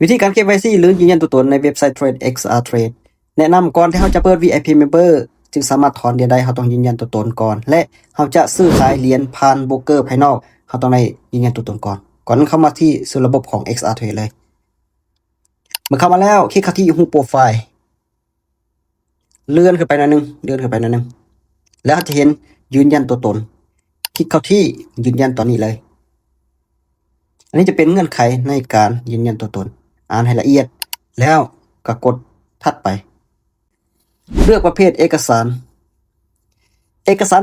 วิธีการ KYC หรือยืนยันตัวตนในเว็บไซต์ Trade XR Trade แนะนำก่อนที่เราจะเปิด VIP Member จึงสามารถถอนเหรียญได้เราต้องยืนยันตัวตนก่อนและเราจะซื้อขายเหรียญผ่านโบรกเกอร์ภายนอกเราต้องได้ยืนยันตัวตนก่อนเข้ามาที่สู่ระบบของ XR Trade เลยเมื่อเข้ามาแล้วคลิกเข้าที่รูปโปรไฟล์เลื่อนขึ้นไปหน่อยนึงแล้วจะเห็นยืนยันตัวตนคลิกเข้าที่ยืนยันตอนนี้เลยอันนี้จะเป็นเงื่อนไขในการยืนยันตัวตนอ่านให้ละเอียดแล้วก็กดถัดไปเลือกประเภทเอกสาร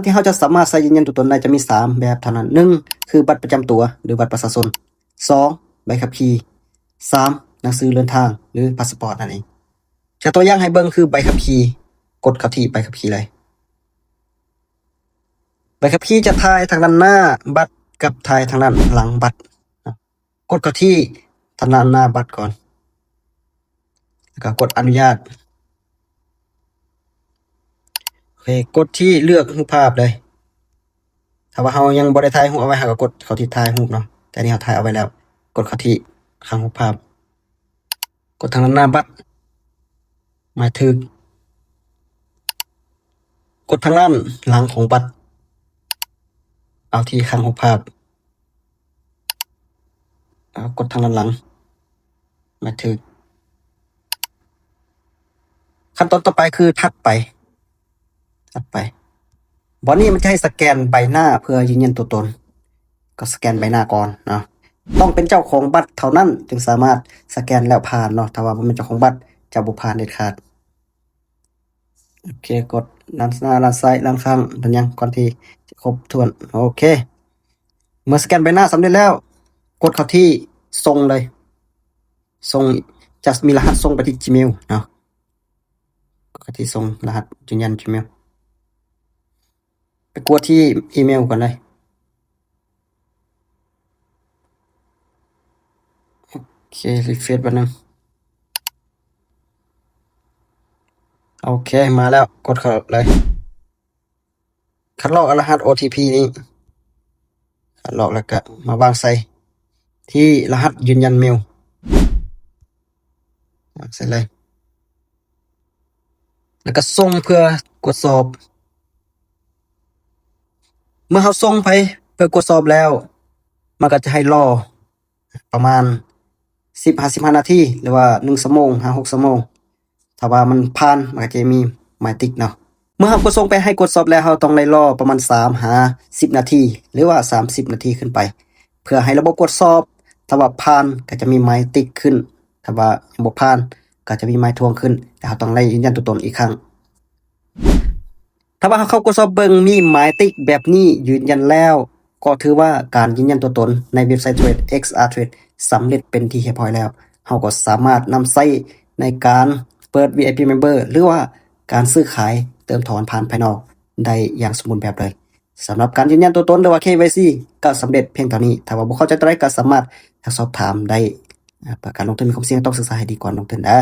ที่เราจะสามารถใส่ยืนยันตัวตนได้จะมี3แบบเท่านั้น1คือบัตรประจำตัวหรือบัตรประชาชน2ใบขับขี่3หนังสือเดินทางหรือพาสปอร์ตนั่นเองจะตัวอย่างให้เบิ่งคือใบขับขี่กดเข้าที่ใบขับขี่เลยใบขับขี่จะถ่ายทางด้านหน้าบัตรกับถ่ายทางด้านหลังบัตรกดเข้าที่ทางด้านหน้าบัตรก่อนแล้วก็กดอนุญาตโอเคกดที่เลือกรูปภาพเลยถ้าว่าเรายังบ่ได้ถ่ายรูปเอาไว้เราก็กดเข้าที่ถ่ายรูปเนาะแต่นี่เราถ่ายเอาไว้แล้วกดเข้าที่ข้างรูปภาพกดทางด้านหน้าบัตรหมายถึงกดทางด้านหลังของบัตรเอาที่ข้างรูปภาพกดทางด้านหลังหมายถึงขั้นตอนต่อไปคือถัดไปบอนนี้มันจะให้สแกนใบหน้าเพื่อยืนยันตัวตนก็สแกนใบหน้าก่อนเนาะต้องเป็นเจ้าของบัตรเท่านั้นจึงสามารถสแกนแล้วผ่านเนาะถ้าว่าบ่เป็นเจ้าของบัตรจะบ่ผ่านเด็ดขาดโอเคกดด้านหน้าด้านซ้ายด้านข้างด้านยังก่อนที่จะครบถ้วนโอเคเมื่อสแกนใบหน้าสำเร็จแล้วกดเข้าที่ส่งเลยส่งจะมีรหัสส่งไปที่ Gmail เนาะกดเข้าที่ส่งรหัสยืนยัน Gmail ไปกดที่อีเมลก่อนเลยโอเครีเฟรชแป๊บนึงโอเคมาแล้วกดเข้าเลยคัดลอกรหัส OTP นี้คัดลอกแล้วก็มาวางใส่ที่รหัสยืนยันเมลวางใส่เลยแล้วก็ส่งเพื่อกดสอบเมื่อเขาส่งไปเพื่อกดสอบแล้วมันก็จะให้รอประมาณ10-15 นาทีหรือว่า1ชั่วโมง5-6ชั่วโมงถ้าว่ามันผ่านมันก็จะมีหมายติ๊กเนาะเมื่อเรากดส่งไปให้กดสอบแล้วเราต้องได้รอประมาณ3-10 นาทีหรือว่า30 นาทีขึ้นไปเพื่อให้ระบบกดสอบถ้าว่าผ่านก็จะมีหมายติ๊กขึ้นถ้าว่าบ่ผ่านก็จะมีไม้ทวงขึ้นแต่เราต้องได้ยืนยันตัวตนอีกครั้งถ้าว่าเขาเข้ากดสอบเบิ่งมีหมายติ๊กแบบนี้ยืนยันแล้วก็ถือว่าการยืนยันตัวตนในเว็บไซต์ Trade XR Trade สำเร็จเป็นที่เรียบร้อยแล้วเราก็สามารถนำใช้ในการเปิด VIP Member หรือว่าการซื้อขายเติมถอนผ่านภายนอกได้อย่างสมบูรณ์แบบเลยสำหรับการยืนยันตัวตนหรือว่า KYC ก็สำเร็จเพียงเท่านี้ถ้าว่าบ่เข้าใจตรงใดก็สามารถสอบถามได้การลงทุนมีความเสี่ยงต้องศึกษาให้ดีก่อนลงทุนนะ